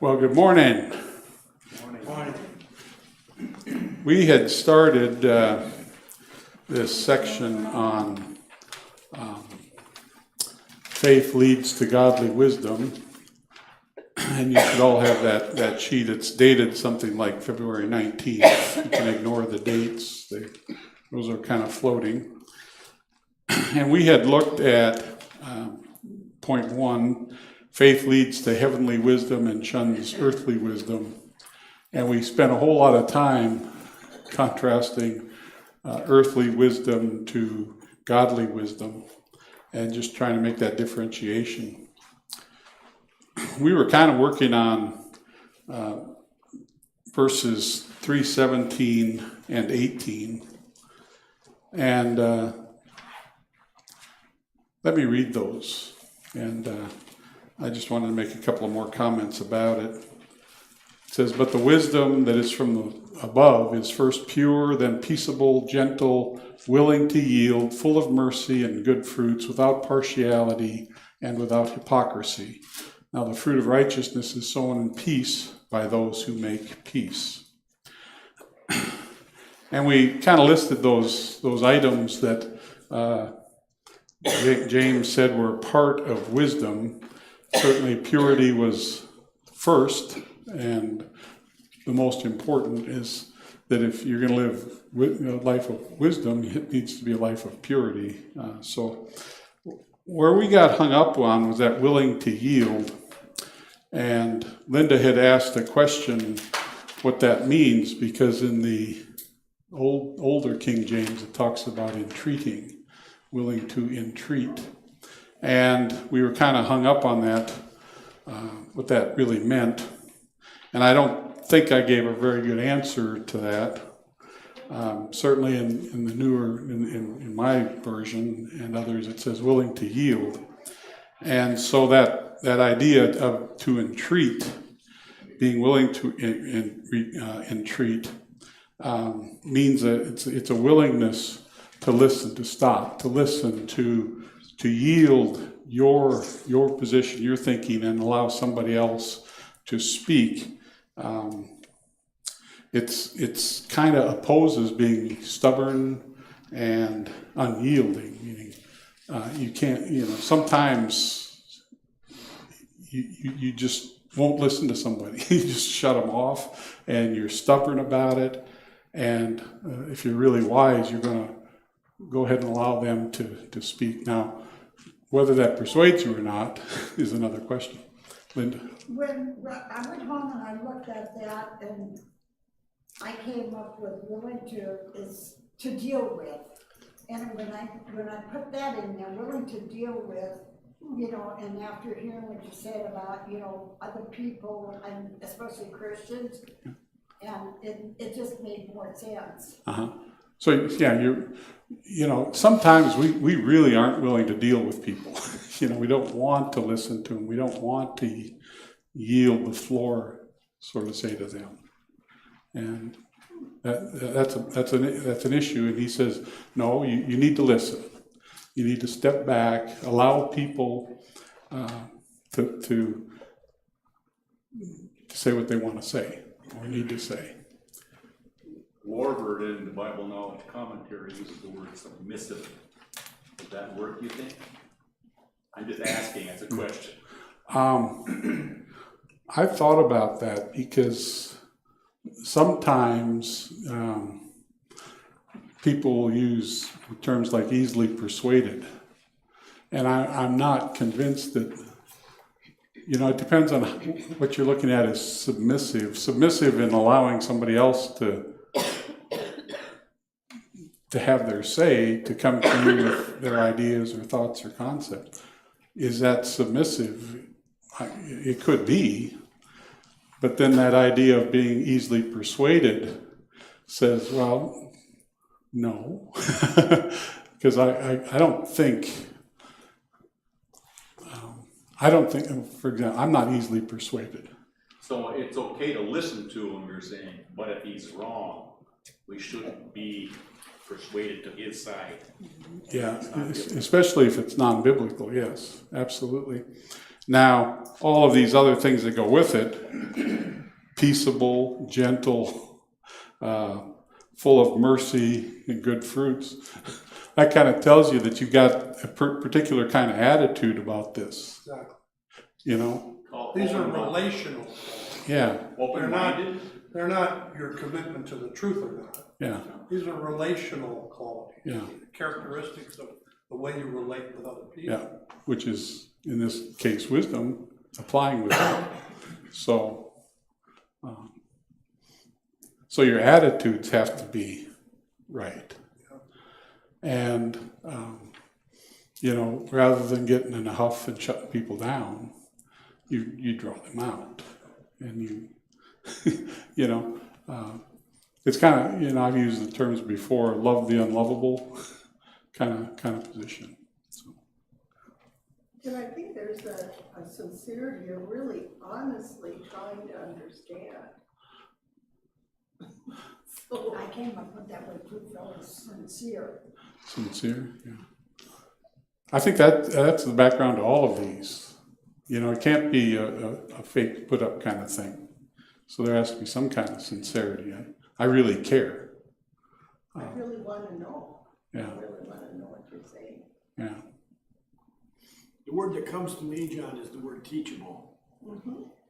Well, good morning. Morning. We had started this section on faith leads to godly wisdom, and you should all have that sheet. It's dated something like February 19th. You can ignore the dates. Those are kind of floating. And we had looked at point 1, faith leads to heavenly wisdom and shuns earthly wisdom. And we spent a whole lot of time contrasting earthly wisdom to godly wisdom and just trying to make that differentiation. We were kind of working on verses 3:17 and 18. And let me read those. And I just wanted to make a couple of more comments about it. It says, "But the wisdom that is from above is first pure, then peaceable, gentle, willing to yield, full of mercy and good fruits, without partiality and without hypocrisy. Now the fruit of righteousness is sown in peace by those who make peace." And we kind of listed those items that James said were part of wisdom. Certainly purity was first, and the most important is that if you're going to live a life of wisdom, it needs to be a life of purity. So where we got hung up on was that willing to yield. And Linda had asked a question what that means, because in the older King James it talks about entreating, willing to entreat. And we were kind of hung up on that, what that really meant. And I don't think I gave a very good answer to that. Certainly in the newer, in my version and others, it says willing to yield. And so that idea of to entreat, being willing to entreat, means that it's a willingness to listen, to stop, to listen, to yield your position, your thinking, and allow somebody else to speak. It's kind of opposes being stubborn and unyielding, meaning you can't, sometimes you just won't listen to somebody. You just shut them off, and you're stubborn about it. And if you're really wise, you're going to go ahead and allow them to speak. Now, whether that persuades you or not is another question. Linda? When I went home and I looked at that, and I came up with willing to deal with. And when I put that in there, willing to deal with, and after hearing what you said about, other people, and especially Christians, and it just made more sense. So yeah, sometimes we really aren't willing to deal with people. We don't want to listen to them. We don't want to yield the floor, sort of say to them. And that's an issue. And he says, no, you need to listen. You need to step back, allow people to say what they want to say or need to say. Warburg in the Bible Knowledge Commentary uses the word submissive. Does that work, you think? I'm just asking as a question. I thought about that because sometimes people use terms like easily persuaded. And I'm not convinced that, it depends on what you're looking at as submissive. Submissive in allowing somebody else to have their say, to come to you with their ideas or thoughts or concepts. Is that submissive? It could be, but then that idea of being easily persuaded says, well, no, because I don't think, for example, I'm not easily persuaded. So it's okay to listen to him, you're saying, but if he's wrong, we shouldn't be persuaded to his side. Yeah, especially if it's non-biblical, yes, absolutely. Now, all of these other things that go with it, peaceable, gentle, full of mercy and good fruits, that kind of tells you that you've got a particular kind of attitude about this. Exactly. You know? These are relational. Yeah, Open-minded? They're not your commitment to the truth or not. yeah, These are relational qualities. yeah, Characteristics of the way you relate with other people. yeah. Which is, in this case, wisdom, applying wisdom. So, so your attitudes have to be right. And, you know, rather than getting in a huff and shutting people down, you draw them out. And you know, it's kind of, you know, I've used the terms before, love the unlovable kind of position. So, And I think there's a sincerity of really honestly trying to understand. So I came up with that word too, fellas, sincere. sincere, yeah. I think that's the background to all of these. You know, it can't be a fake put up kind of thing. So there has to be some kind of sincerity. I really care. I really want to know. Yeah, I really want to know what you're saying. yeah, The word that comes to me, John, is the word teachable.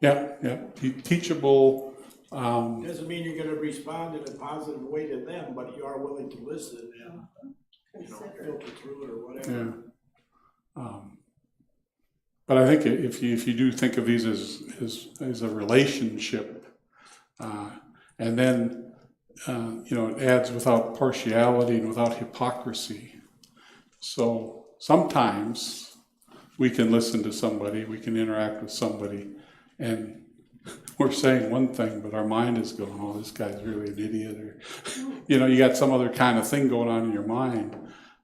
yeah, yeah. Teachable. Doesn't mean you're gonna respond in a positive way to them, but you are willing to listen and, you know, Consider. filter through it or whatever. Yeah. But I think if you do think of these as a relationship, and then you know, it adds without partiality and without hypocrisy. So sometimes we can listen to somebody, we can interact with somebody, and we're saying one thing, but our mind is going, "Oh, this guy's really an idiot," or you know, you got some other kind of thing going on in your mind,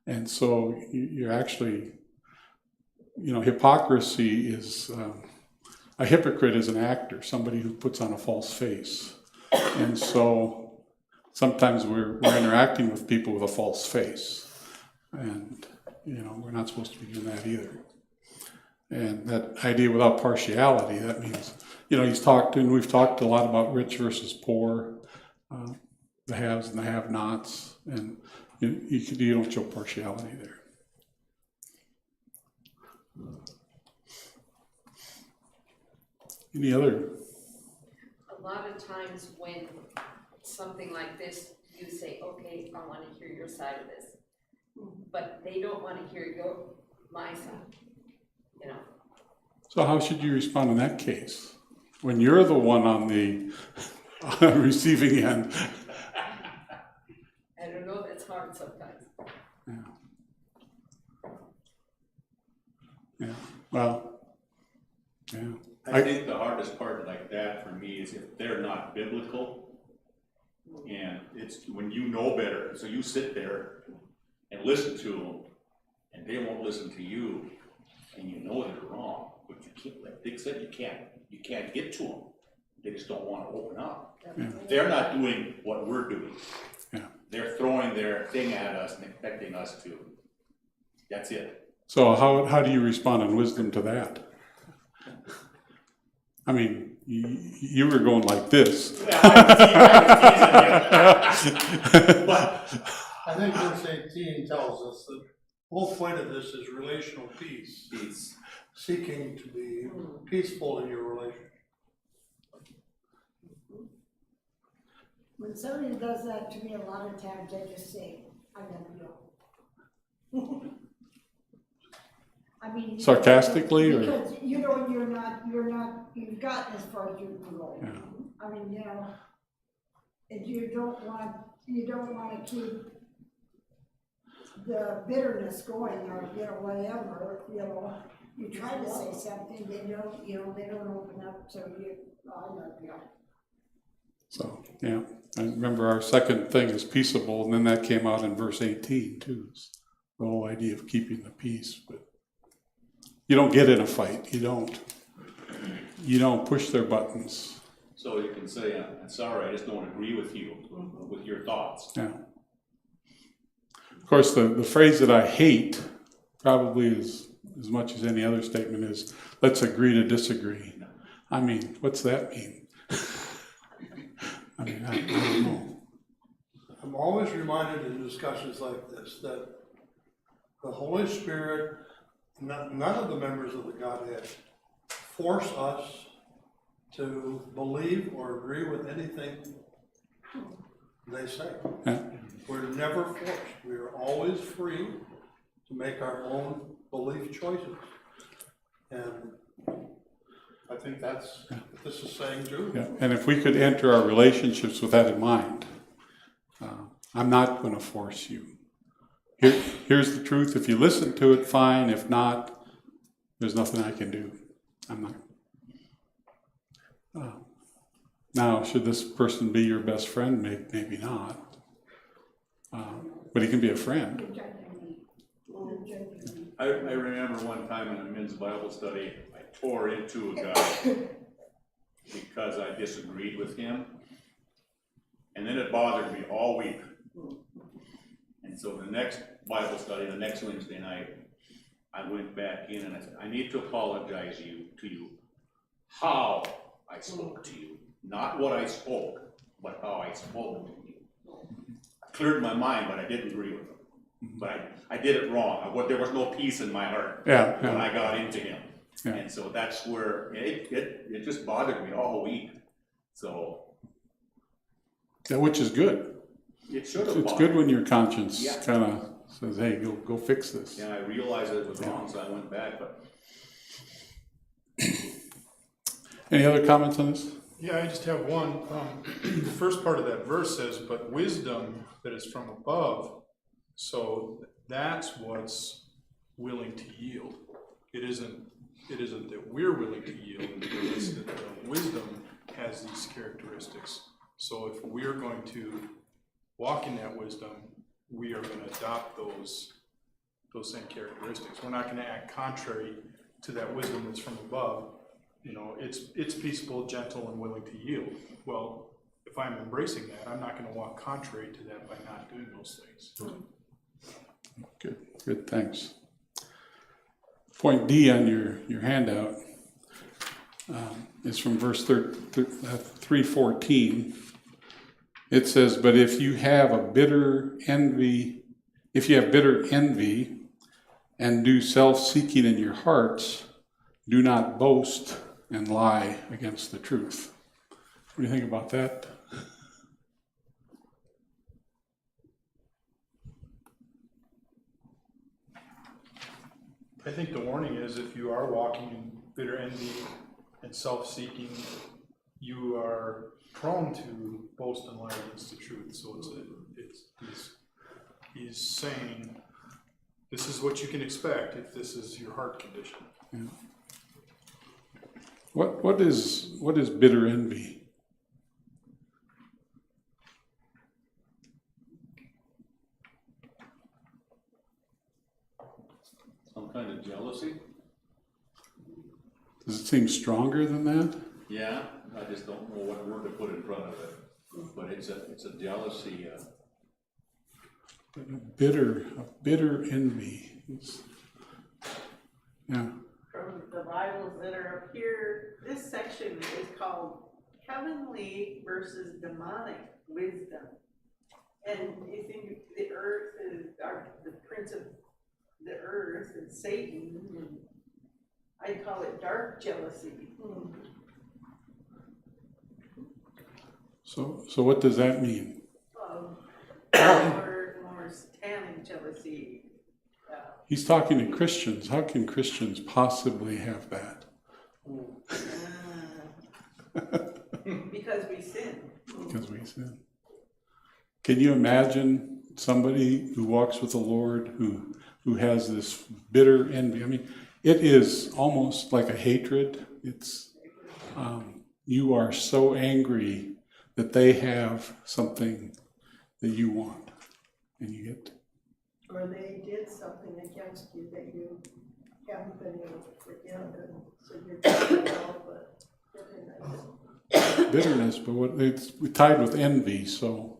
and so you're actually, you know, hypocrisy is a hypocrite is an actor, somebody who puts on a false face, and so sometimes we're interacting with people with a false face, and you know, we're not supposed to be doing that either. And that idea without partiality, that means, you know, we've talked a lot about rich versus poor, the haves and the have-nots, and you don't show partiality there. Any other? A lot of times when something like this, you say, okay, I want to hear your side of this. But they don't want to hear my side, you know. So how should you respond in that case? When you're the one on the receiving end? I don't know, that's hard sometimes. Yeah, well, yeah. I think the hardest part like that for me is if they're not biblical, and it's when you know better, so you sit there and listen to them, and they won't listen to you, and you know they're wrong, but you can't, like Dick said, you can't get to them. They just don't want to open up. Yeah. They're not doing what we're doing. Yeah. They're throwing their thing at us and expecting us to. That's it. So how do you respond in wisdom to that? I mean, you were going like this. I think verse 18 tells us that the whole point of this is relational peace. Peace. Seeking to be peaceful in your relationship. When somebody does that to me, a lot of times I just say, I love you. I mean. Sarcastically, or? Because, you know, you've gotten as far as you can go. Yeah. I mean, you know, and you don't want to keep the bitterness going, or, you know, whatever, you know. You try to say something, they don't open up, so I love you. So, yeah, I remember our second thing is peaceable, and then that came out in verse 18 too. The whole idea of keeping the peace, but you don't get in a fight. You don't push their buttons. So you can say, I'm sorry, I just don't agree with you, with your thoughts. Yeah. Of course, the phrase that I hate probably is as much as any other statement is, let's agree to disagree. I mean, what's that mean? I mean, I don't know. I'm always reminded in discussions like this that the Holy Spirit, none of the members of the Godhead force us to believe or agree with anything they say. Yeah. We're never forced. We are always free to make our own belief choices. And I think that's what this is saying too. Yeah. And if we could enter our relationships with that in mind, I'm not going to force you. Here's the truth. If you listen to it, fine. If not, there's nothing I can do. I'm not. Now, should this person be your best friend? Maybe not. But he can be a friend. I remember one time in a men's Bible study, I tore into a guy because I disagreed with him. And then it bothered me all week. And so the next Bible study, the next Wednesday night, I went back in and I said, I need to apologize to you how I spoke to you. Not what I spoke, but how I spoke to you. I cleared my mind, but I didn't agree with him. But I did it wrong. There was no peace in my heart when I got into him. Yeah. And so that's where it just bothered me all week. So. Yeah, which is good. It should have. It's good when your conscience kind of says, hey, go fix this. Yeah, I realized that it was wrong, so I went back, but. Any other comments on this? Yeah, I just have one. The first part of that verse says, but wisdom that is from above. So that's what's willing to yield. It isn't that we're willing to yield, it's that the wisdom has these characteristics. So if we're going to walk in that wisdom, we are going to adopt those same characteristics. We're not going to act contrary to that wisdom that's from above. You know, it's peaceable, gentle, and willing to yield. Well, if I'm embracing that, I'm not going to walk contrary to that by not doing those things. Good, thanks. Point D on your handout is from verse 3:14. It says, but if you have bitter envy and do self-seeking in your hearts, do not boast and lie against the truth. What do you think about that? I think the warning is if you are walking in bitter envy and self-seeking, you are prone to boast and lie against the truth. So he's saying this is what you can expect if this is your heart condition. Yeah. What is bitter envy? Some kind of jealousy? Does it seem stronger than that? Yeah, I just don't know what word to put in front of it. But it's a jealousy. A bitter envy. Yeah. From the Bibles that are up here, this section is called Heavenly versus Demonic Wisdom. And you think the earth is the prince of the earth and Satan, and I'd call it dark jealousy. So what does that mean? More satanic jealousy. He's talking to Christians. How can Christians possibly have that? Because we sin. Because we sin. Can you imagine somebody who walks with the Lord who has this bitter envy? I mean, it is almost like a hatred. It's you are so angry that they have something that you want, and you get. Or they did something against you that you haven't been able to forgive, and so you're trying to help, but bitterness. Bitterness, but it's tied with envy. So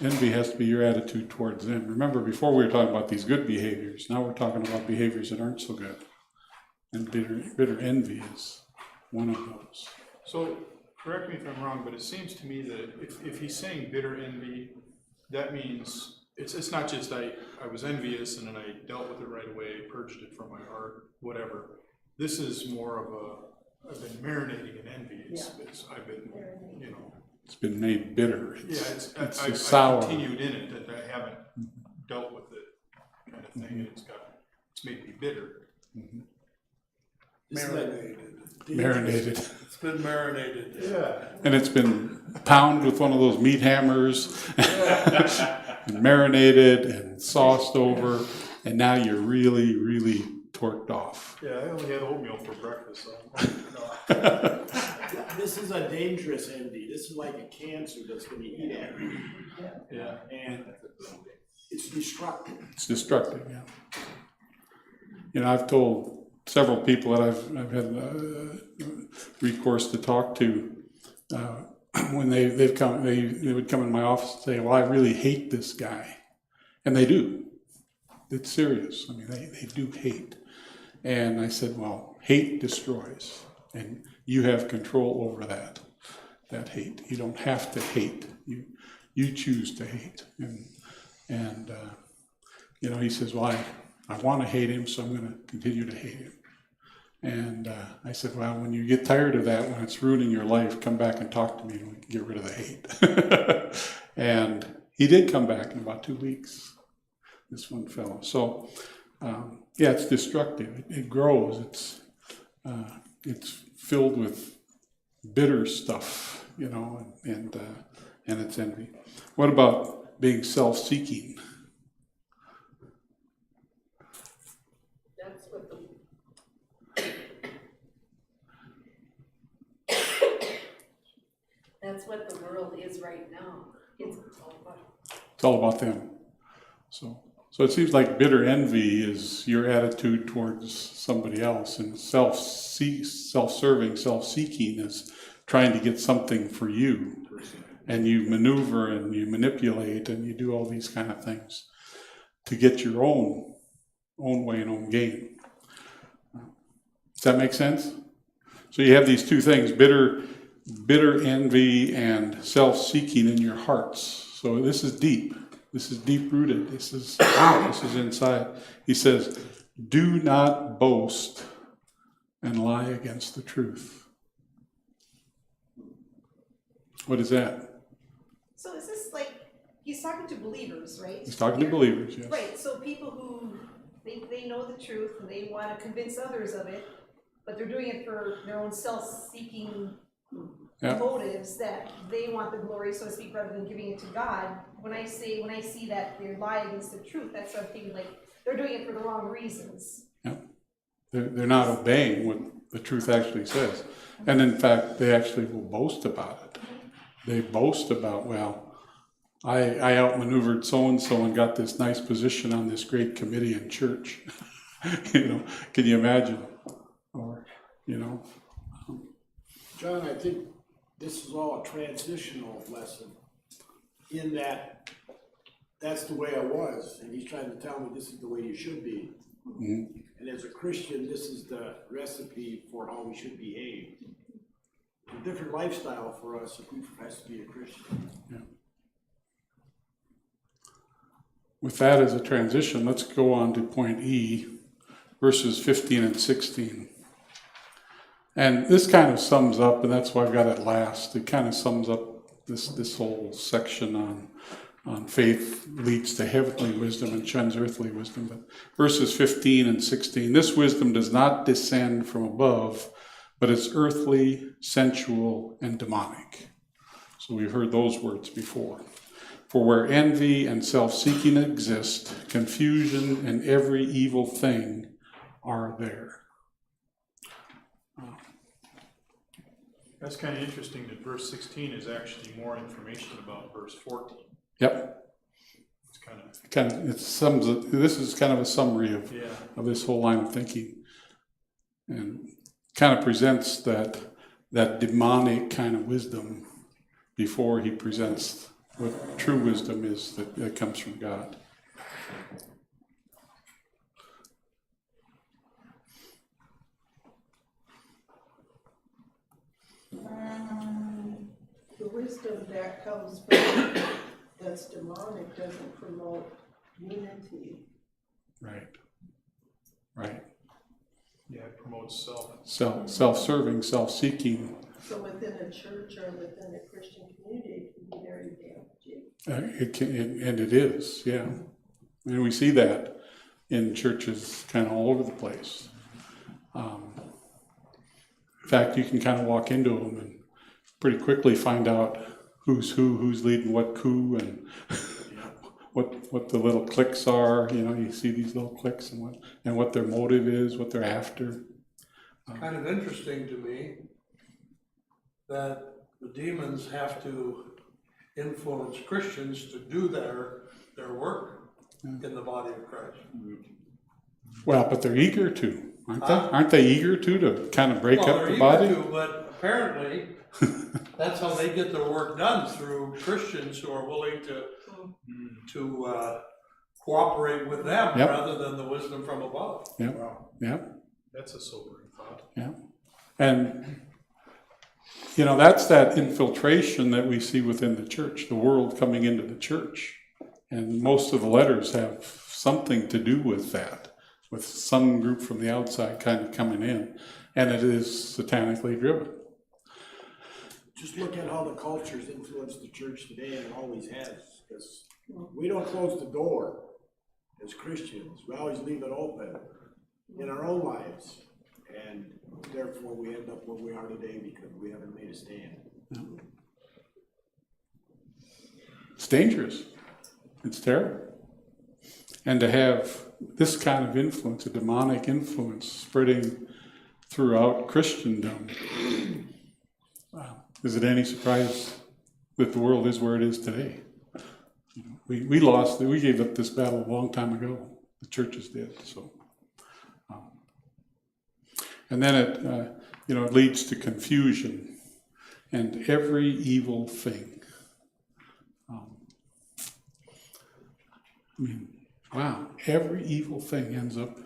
Envy has to be your attitude towards them. Remember, before we were talking about these good behaviors. Now we're talking about behaviors that aren't so good. And bitter envy is one of those. So, correct me if I'm wrong, but it seems to me that if he's saying bitter envy, that means it's not just I was envious and then I dealt with it right away, purged it from my heart, whatever. This is more of I've been marinating in envy. I've been, you know. It's been made bitter. It's I've sour. continued in it, that I haven't dealt with it, kind of thing, and it's made me bitter. Marinated. It's been marinated. Yeah. And it's been pounded with one of those meat hammers, and marinated and sauced over, and now you're really, really torqued off. Yeah, I only had oatmeal for breakfast, so. This is a dangerous envy. This is like a cancer that's gonna eat at you. Yeah. And it's destructive. It's destructive, yeah. You know, I've told several people that I've had recourse to talk to, when they would come in my office and say, well, I really hate this guy. And they do. It's serious. I mean, they do hate. And I said, well, hate destroys. And you have control over that hate. You don't have to hate. You choose to hate. And you know, he says, well, I want to hate him, so I'm going to continue to hate him. And I said, well, when you get tired of that, when it's ruining your life, come back and talk to me and we can get rid of the hate. And he did come back in about 2 weeks, this one fellow. So, yeah, it's destructive. It grows. It's filled with bitter stuff, you know, and it's envy. What about being self-seeking? That's what the world is right now. It's all about them. So it seems like bitter envy is your attitude towards somebody else, and self-serving, self-seeking is trying to get something for you, and you maneuver and you manipulate and you do all these kind of things to get your own way and own gain. Does that make sense? So you have these two things: bitter envy and self-seeking in your hearts. So this is deep. This is deep-rooted. This is inside. He says, do not boast and lie against the truth. What is that? So is this like, he's talking to believers, right? He's talking to believers, yes. Right, so people who think they know the truth and they want to convince others of it, but they're doing it for their own self-seeking motives, that they want the glory, so to speak, rather than giving it to God. When I see that they lie against the truth, that's what I'm thinking, like, they're doing it for the wrong reasons. Yeah. They're not obeying what the truth actually says. And in fact, they actually will boast about it. They boast about, well, I outmaneuvered so-and-so and got this nice position on this great committee in church. You know, can you imagine? Or, you know. John, I think this is all a transitional lesson, in that that's the way I was, and he's trying to tell me this is the way you should be. Mm-hmm. And as a Christian, this is the recipe for how we should behave. It's a different lifestyle for us if we profess to be a Christian. Yeah. With that as a transition, let's go on to point E, verses 15 and 16. And this kind of sums up, and that's why I've got it last, it kind of sums up this whole section on faith leads to heavenly wisdom and shuns earthly wisdom. But verses 15 and 16, this wisdom does not descend from above, but is earthly, sensual, and demonic. So we've heard those words before. For where envy and self-seeking exist, confusion and every evil thing are there. That's kind of interesting that verse 16 is actually more information about verse 14. Yep. It's kind of It sums it. This is kind of a summary of this whole line of thinking, and kind of presents that demonic kind of wisdom before he presents what true wisdom is that comes from God. The wisdom that comes from, that's demonic, doesn't promote unity. Right. Right. Yeah, it promotes self. Self-serving, self-seeking. So within a church or within a Christian community, it can be very damaging. And it is, yeah. And we see that in churches kind of all over the place. In fact, you can kind of walk into them and pretty quickly find out who's leading what coup, and what the little cliques are. You know, you see these little cliques and what their motive is, what they're after. Kind of interesting to me that the demons have to influence Christians to do their work in the body of Christ. Well, but they're eager to, aren't they? Aren't they eager to kind of break up the body? They're eager to, but apparently that's how they get their work done, through Christians who are willing to cooperate with them rather than the wisdom from above. Yeah, Wow. yeah, That's a sobering thought. yeah. And, you know, that's that infiltration that we see within the church, the world coming into the church. And most of the letters have something to do with that, with some group from the outside kind of coming in. And it is satanically driven. Just look at how the culture's influenced the church today, and it always has, because we don't close the door as Christians. We always leave it open in our own lives, and therefore we end up where we are today because we haven't made a stand. It's dangerous. It's terrible. And to have this kind of influence, a demonic influence, spreading throughout Christendom, is it any surprise that the world is where it is today? We lost, we gave up this battle a long time ago. The churches did. So, and then it leads to confusion and every evil thing. I mean, wow, every evil thing ends up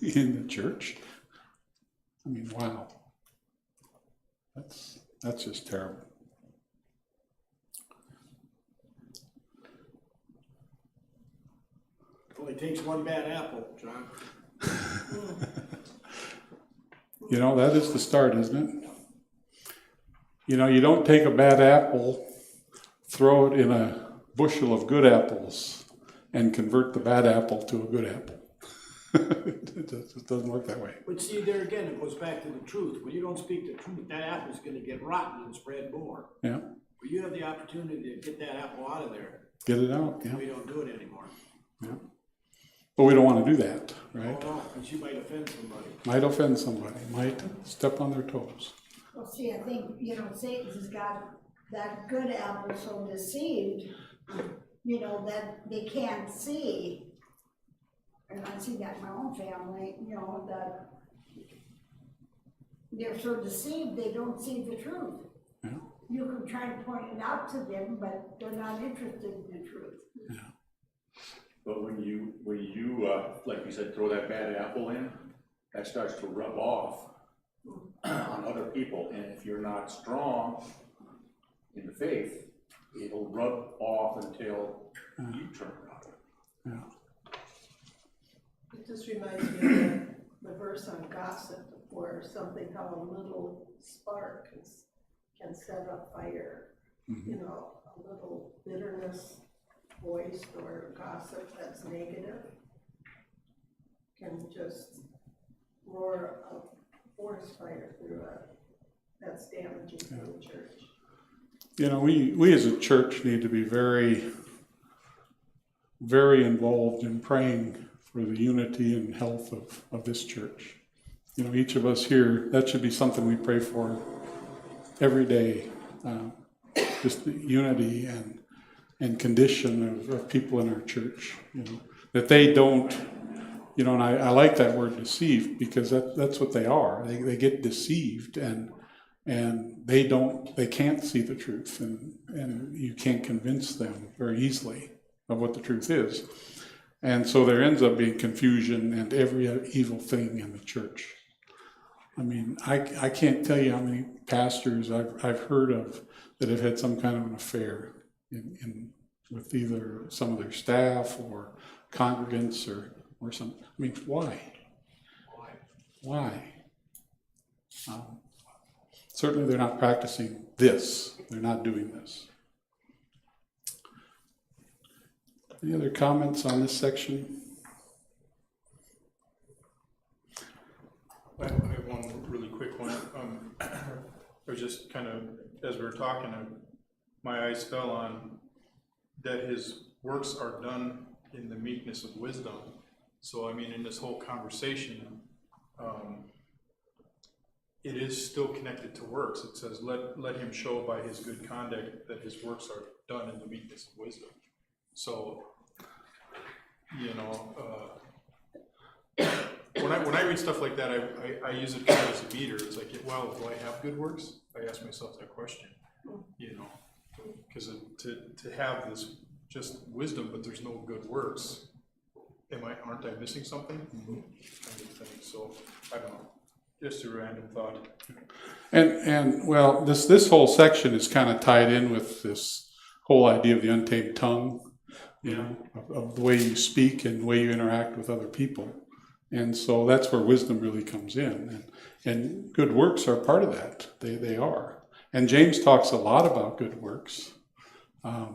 in the church. I mean, wow. That's just terrible. Only takes one bad apple, John. You know, that is the start, isn't it? You know, you don't take a bad apple, throw it in a bushel of good apples, and convert the bad apple to a good apple. It just doesn't work that way. But see, there again, it goes back to the truth. When you don't speak the truth, that apple's gonna get rotten and spread more. Yeah, When you have the opportunity to get that apple out of there, get it out, yeah. we don't do it anymore. Yeah. But we don't want to do that, right? Oh, no, because you might offend somebody. Might offend somebody, might step on their toes. Well, see, I think, Satan's got that good apple so deceived, that they can't see. And I see that in my own family, that they're so deceived, they don't see the truth. Yeah. You can try to point it out to them, but they're not interested in the truth. Yeah. But when you, like you said, throw that bad apple in, that starts to rub off on other people. And if you're not strong in the faith, it'll rub off until you turn around. Yeah. It just reminds me of the verse on gossip, where something, how a little spark can set a fire. Mm-hmm. A little bitterness voiced or gossip that's negative can just roar a forest fire through that's damaging to the church. We as a church need to be very, very involved in praying for the unity and health of this church. Each of us here, that should be something we pray for every day. Just the unity and condition of people in our church, that they don't, and I like that word deceived, because that's what they are. They get deceived, and And they can't see the truth, and you can't convince them very easily of what the truth is. And so there ends up being confusion and every evil thing in the church. I mean, I can't tell you how many pastors I've heard of that have had some kind of an affair with either some of their staff or congregants or some. I mean, why? Certainly they're not practicing this. They're not doing this. Any other comments on this section? I have one really quick one. I was just kind of, as we were talking, my eyes fell on that his works are done in the meekness of wisdom. So, I mean, in this whole conversation, it is still connected to works. It says, let him show by his good conduct that his works are done in the meekness of wisdom. So, you know, when I read stuff like that, I use it kind of as a meter. It's like, well, do I have good works? I ask myself that question, you know, because to have this just wisdom, but there's no good works, aren't I missing something? Kind of thing. So I don't know. Just a random thought. And well, this whole section is kind of tied in with this whole idea of the untamed tongue, you know, of the way you speak and the way you interact with other people. And so that's where wisdom really comes in. And good works are part of that. They are. And James talks a lot about good works. I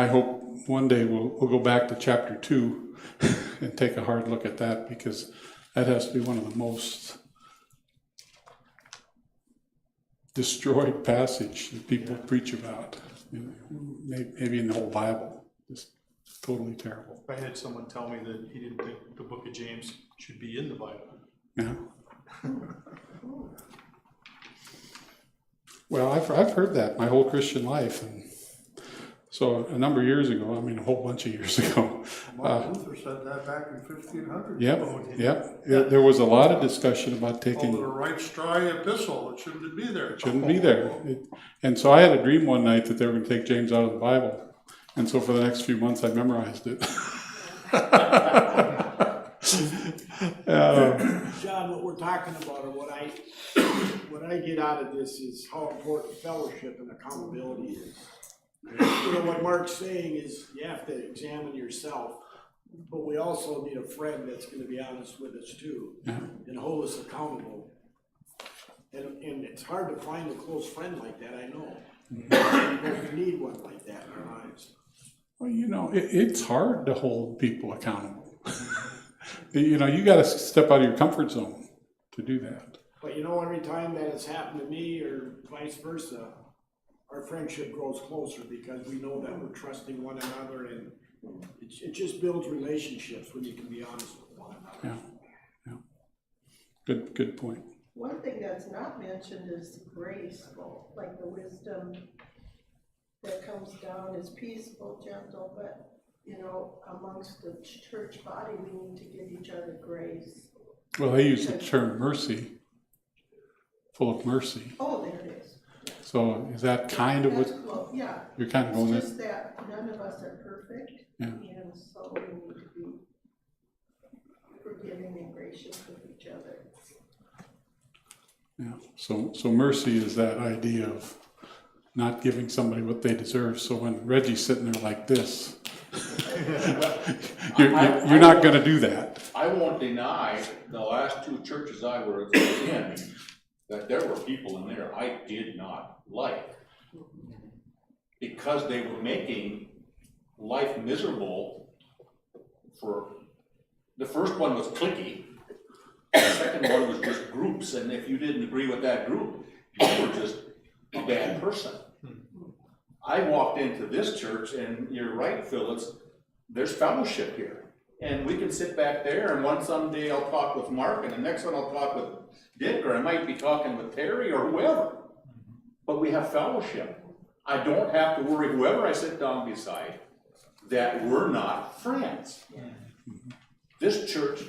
hope one day we'll go back to chapter 2 and take a hard look at that, because that has to be one of the most destroyed passage that people preach about, maybe in the whole Bible. Just totally terrible. I had someone tell me that he didn't think the book of James should be in the Bible. Yeah. Well, I've heard that my whole Christian life, and so a number of years ago, I mean a whole bunch of years ago. Martin Luther said that back in 1500. Yep. There was a lot of discussion about taking. Called it a right stry epistle. It shouldn't be there. It shouldn't be there. And so I had a dream one night that they were going to take James out of the Bible, and so for the next few months I memorized it. John, what we're talking about, or what I get out of this is how important fellowship and accountability is. You know, what Mark's saying is you have to examine yourself, but we also need a friend that's going to be honest with us too, and hold us accountable. And it's hard to find a close friend like that, I know. But we need one like that in our lives. Well, you know, it's hard to hold people accountable. You know, you got to step out of your comfort zone to do that. But you know, every time that has happened to me or vice versa, our friendship grows closer because we know that we're trusting one another, and it just builds relationships when you can be honest with one another. Yeah. Good point. One thing that's not mentioned is graceful, like the wisdom that comes down is peaceful, gentle, but you know, amongst the church body, we need to give each other grace. Well, they use the term mercy, full of mercy. Oh, there it is. So is that kind of That's what close, yeah. you're kind of going It's at? just that none of us are perfect, Yeah. and so we need to be forgiving and gracious with each other. Yeah. So mercy is that idea of not giving somebody what they deserve. So when Reggie's sitting there like this, you're not going to do that. I won't deny the last 2 churches I was in, that there were people in there I did not like, because they were making life miserable. For the first one was cliquey, the second one was just groups, and if you didn't agree with that group, you were just a bad person. I walked into this church, and you're right, Phil, there's fellowship here. And we can sit back there, and one someday I'll talk with Mark, and the next one I'll talk with Dick, or I might be talking with Terry or whoever. But we have fellowship. I don't have to worry, whoever I sit down beside, that we're not friends. This church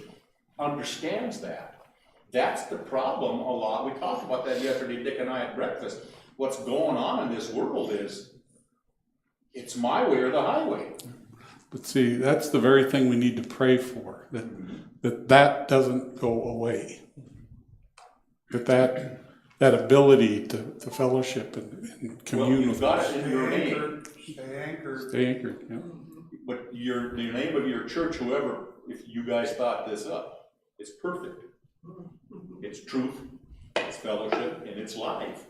understands that. That's the problem a lot. We talked about that yesterday, Dick and I at breakfast. What's going on in this world is, it's my way or the highway. But see, that's the very thing we need to pray for, that doesn't go away. That ability to fellowship and commune You've with got us. it in your name, Stay anchored. Stay anchored, yeah. but the name of your church, whoever, if you guys thought this up, it's perfect. It's truth, it's fellowship, and it's life.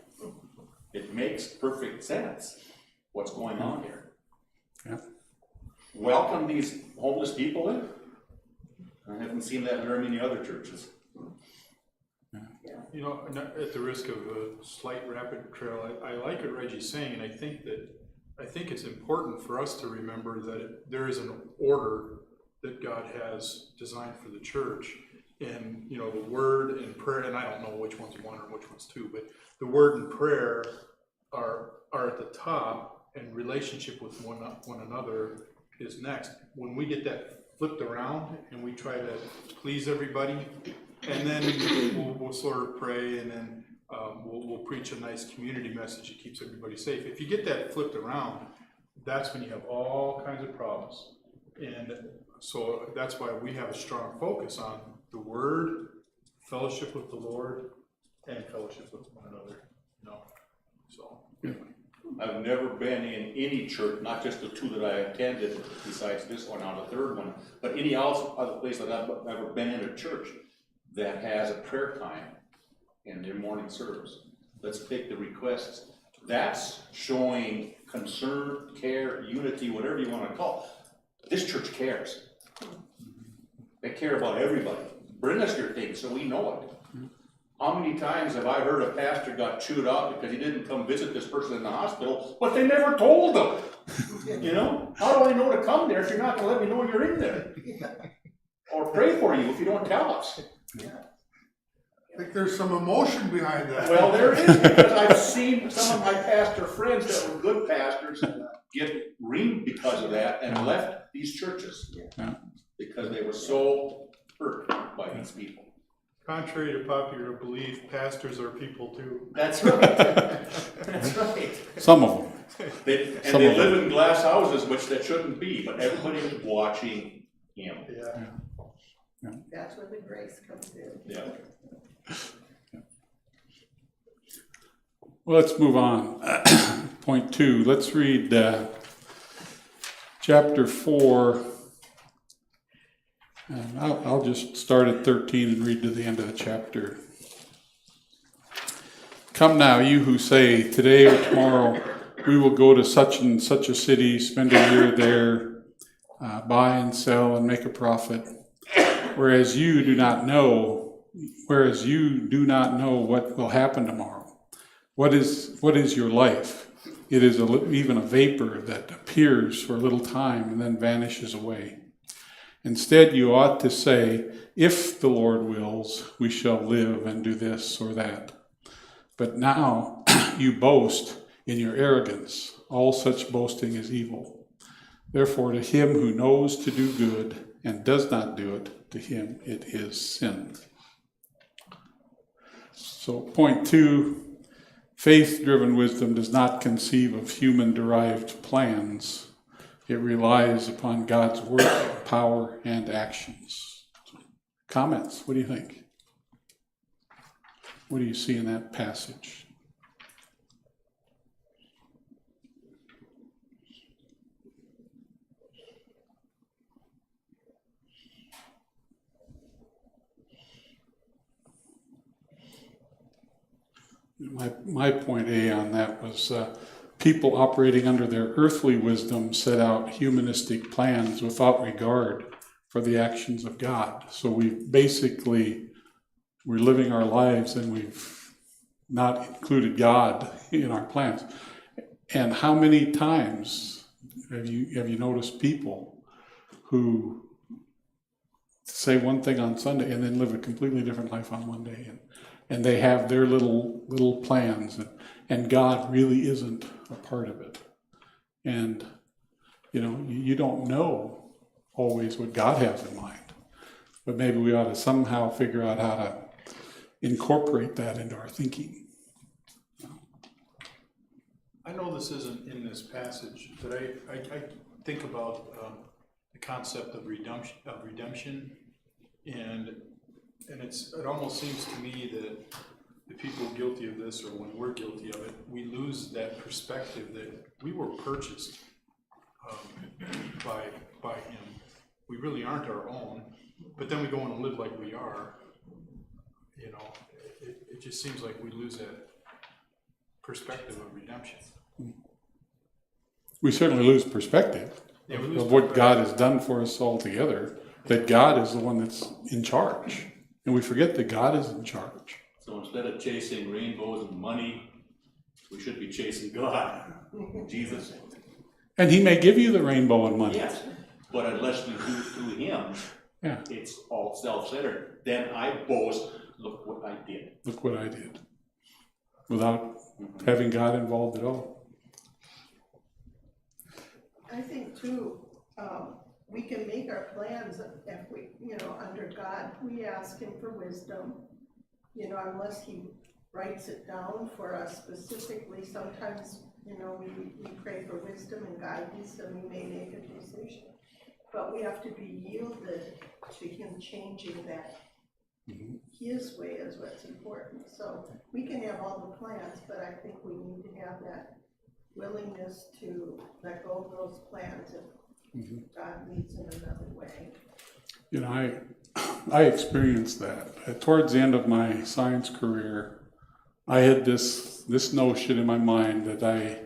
It makes perfect sense, what's going on here. Yeah. Welcome these homeless people in. I haven't seen that in very many other churches. You know, at the risk of a slight rapid trail, I like what Reggie's saying, and I think it's important for us to remember that there is an order that God has designed for the church. And, you know, the word and prayer, and I don't know which one's one or which one's two, but the word and prayer are at the top, and relationship with one another is next. When we get that flipped around and we try to please everybody, and then we'll sort of pray, and then we'll preach a nice community message that keeps everybody safe. If you get that flipped around, that's when you have all kinds of problems. And so that's why we have a strong focus on the Word, fellowship with the Lord, and fellowship with one another. You know, so anyway. I've never been in any church, not just the two that I attended, besides this one, now the third one, but any other place that I've ever been in a church that has a prayer time in their morning service. Let's take the requests. That's showing concern, care, unity, whatever you want to call it. This church cares. They care about everybody. Bring us your things so we know it. How many times have I heard a pastor got chewed out because he didn't come visit this person in the hospital, but they never told them? You know? How do I know to come there if you're not going to let me know you're in there? Or pray for you if you don't tell us? I think there's some emotion behind that. Well, there is, because I've seen some of my pastor friends that were good pastors get reamed because of that and left these churches. Yeah. Because they were so hurt by these people. Contrary to popular belief, pastors are people too. That's right. That's right. Some of them. They Some of live them. in glass houses, which that shouldn't be, but everybody is watching him. Yeah. That's where the grace comes in. Yeah. Well, let's move on. Point 2. Let's read chapter 4. And I'll just start at 13 and read to the end of the chapter. Come now, you who say, today or tomorrow we will go to such and such a city, spend a year there, buy and sell and make a profit, whereas you do not know what will happen tomorrow. What is your life? It is even a vapor that appears for a little time and then vanishes away. Instead, you ought to say, if the Lord wills, we shall live and do this or that. But now you boast in your arrogance. All such boasting is evil. Therefore, to him who knows to do good and does not do it, to him it is sin. So, point 2, faith-driven wisdom does not conceive of human-derived plans. It relies upon God's work, power, and actions. Comments? What do you think? What do you see in that passage? My point A on that was people operating under their earthly wisdom set out humanistic plans without regard for the actions of God. So we're living our lives and we've not included God in our plans. And how many times have you noticed people who say one thing on Sunday and then live a completely different life on Monday, and they have their little plans, and God really isn't a part of it. And you don't know always what God has in mind, but maybe we ought to somehow figure out how to incorporate that into our thinking. I know this isn't in this passage, but I think about the concept of redemption, and it almost seems to me that the people guilty of this, or when we're guilty of it, we lose that perspective that we were purchased by Him. We really aren't our own, but then we go on and live like we are. You know, it just seems like we lose that perspective of redemption. We certainly lose perspective Yeah, we lose of what perspective. God has done for us altogether, that God is the one that's in charge. And we forget that God is in charge. So instead of chasing rainbows and money, we should be chasing God, Jesus. And He may give you the rainbow and money. Yes, but unless you do it through Him, Yeah, it's all self-centered. Then I boast, look what I did. look what I did. Without having God involved at all. I think too, we can make our plans if we, under God, we ask Him for wisdom. Unless He writes it down for us specifically, sometimes, we pray for wisdom and guidance and we may make a decision. But we have to be yielded to Him changing that. His way is what's important. So we can have all the plans, but I think we need to have that willingness to let go of those plans if God leads in another way. I experienced that. Towards the end of my science career, I had this notion in my mind that I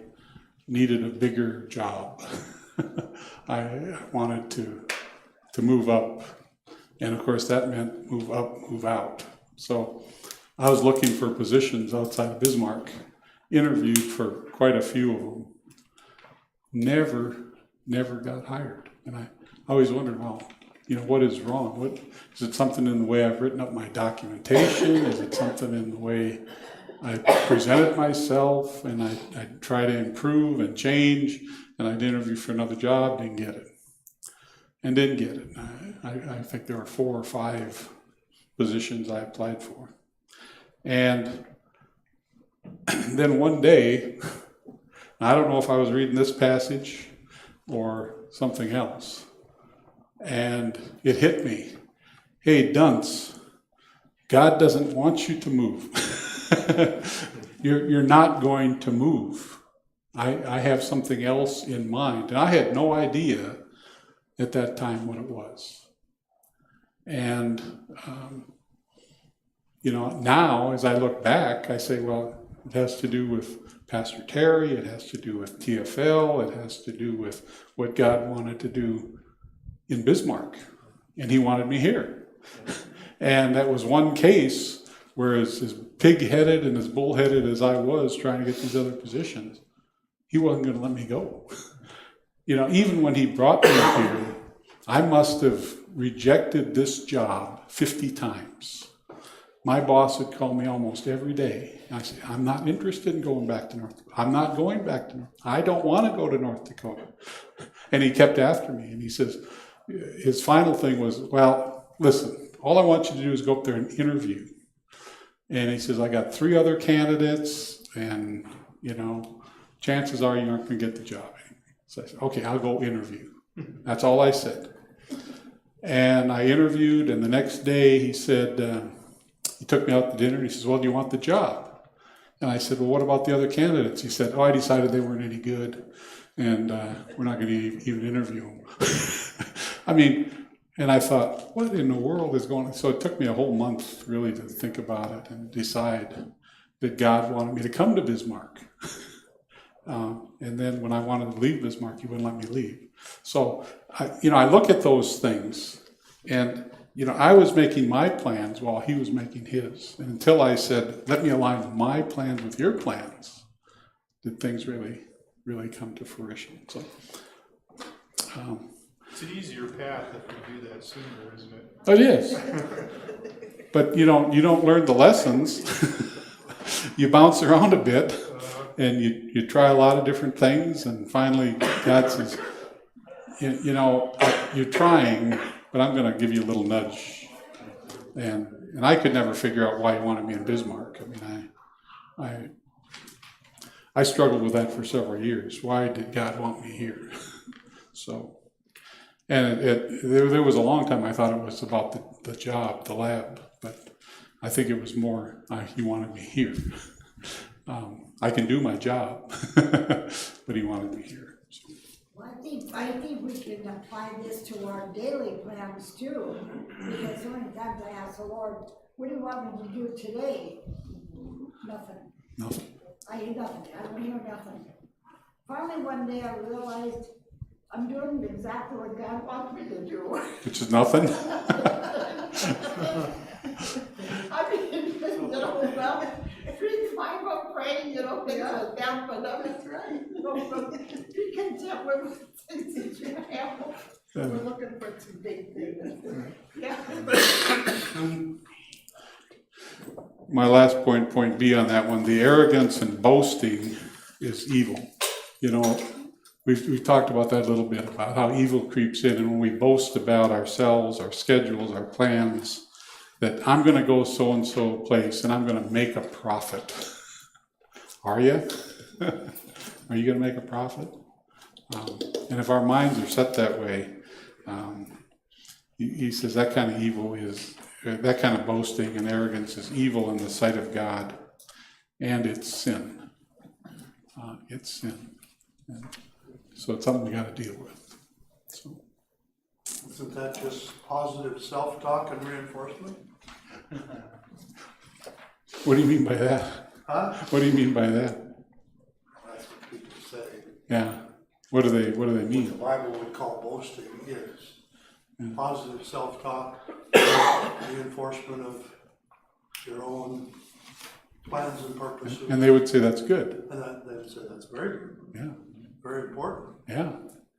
needed a bigger job. I wanted to move up. And of course that meant move up, move out. So I was looking for positions outside of Bismarck, interviewed for quite a few of them. Never got hired. And I always wondered, well, what is wrong? Is it something in the way I've written up my documentation? Is it something in the way I presented myself? And I try to improve and change, and I'd interview for another job, didn't get it. And didn't get it. I think there were 4 or 5 positions I applied for. And then one day, I don't know if I was reading this passage or something else, and it hit me. Hey, dunce, God doesn't want you to move. You're not going to move. I have something else in mind. And I had no idea at that time what it was. And, now as I look back, I say, well, it has to do with Pastor Terry, it has to do with TFL, it has to do with what God wanted to do in Bismarck. And He wanted me here. And that was one case where as pig-headed and as bull-headed as I was trying to get these other positions, He wasn't going to let me go. Even when He brought me here, I must have rejected this job 50 times. My boss would call me almost every day. I say, I'm not interested in going back to North Dakota. I'm not going back to North Dakota. I don't want to go to North Dakota. And he kept after me. And he says, his final thing was, well, listen, all I want you to do is go up there and interview. And he says, I got 3 other candidates, and, chances are you aren't going to get the job. So I said, okay, I'll go interview. That's all I said. And I interviewed, and the next day he said, he took me out to dinner, and he says, well, do you want the job? And I said, well, what about the other candidates? He said, I decided they weren't any good, and we're not going to even interview them. And I thought, what in the world is going on? So it took me a whole month really to think about it and decide that God wanted me to come to Bismarck. And then when I wanted to leave Bismarck, He wouldn't let me leave. So, I look at those things, and, I was making my plans while He was making His. And until I said, let me align my plans with your plans, did things really, really come to fruition. So, It's an easier path if we do that sooner, isn't it? it is. But you don't learn the lessons. You bounce around a bit, and you try a lot of different things, and finally God says, you're trying, but I'm going to give you a little nudge. And And I could never figure out why he wanted me in Bismarck. I mean, I struggled with that for several years. Why did God want me here? So, and there was a long time I thought it was about the job, the lab, but I think it was more, he wanted me here. I can do my job, but he wanted me here. So. Well, I think we can apply this to our daily plans too, because so many times I ask the Lord, what do you want me to do today? Nothing. Nothing. I hear nothing, I don't hear nothing. Finally, one day I realized I'm doing exactly what God wants me to do. Which is nothing? I mean, well, if we find out praying, things like that, but that's right. Be content with things that you have. We're looking for some big things. Yeah. My last point B on that one, the arrogance and boasting is evil. We've talked about that a little bit, about how evil creeps in, and when we boast about ourselves, our schedules, our plans, that I'm going to go so-and-so place and I'm going to make a profit. Are you? Are you going to make a profit? And if our minds are set that way, he says that kind of evil that kind of boasting and arrogance is evil in the sight of God, and it's sin. It's sin. And so it's something we got to deal with. So. Isn't that just positive self-talk and reinforcement? What do you mean by that? Huh? What do you mean by that? That's what people say. Yeah. What do they What the mean? Bible would call boasting is positive self-talk, reinforcement of your own plans and purposes. And they would say that's good. And they would say that's very good. Yeah. Very important. Yeah.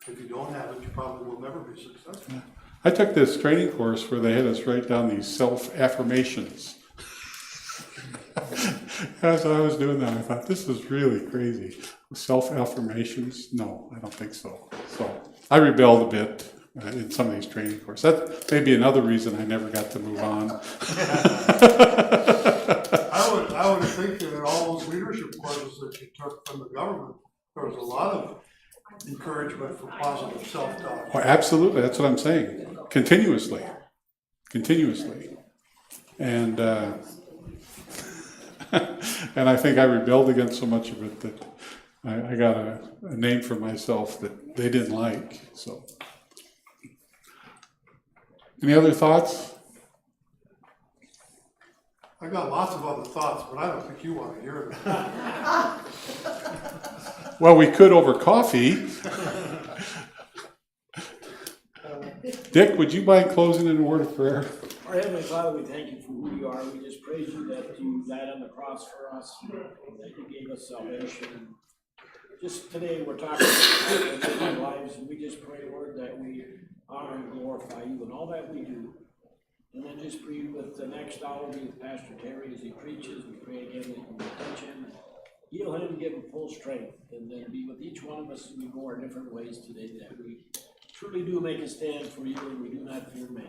If you don't have it, you probably will never be successful. Yeah. I took this training course where they had us write down these self-affirmations. As I was doing that, I thought, this is really crazy. Self-affirmations? No, I don't think so. So I rebelled a bit in some of these training courses. That may be another reason I never got to move on. I would think that in all those leadership courses that you took from the government, there was a lot of encouragement for positive self-talk. Oh, absolutely, that's what I'm saying. Continuously. And and I think I rebelled against so much of it that I got a name for myself that they didn't like. So, any other thoughts? I got lots of other thoughts, but I don't think you want to hear them. Well, we could over coffee. Dick, would you mind closing in a word of prayer? Our Heavenly Father, we thank you for who you are. We just praise you that you died on the cross for us, and that you gave us salvation. Just today, we're talking about our lives, and we just pray, Lord, that we honor and glorify you in all that we do. And then just be with the next hour, be with Pastor Terry as he preaches. We pray again that you touch him, heal him, give him full strength, and then be with each one of us as we go our different ways today, that we truly do make a stand for you, and we do not fear man.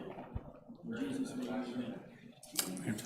In Jesus' name, amen. Amen.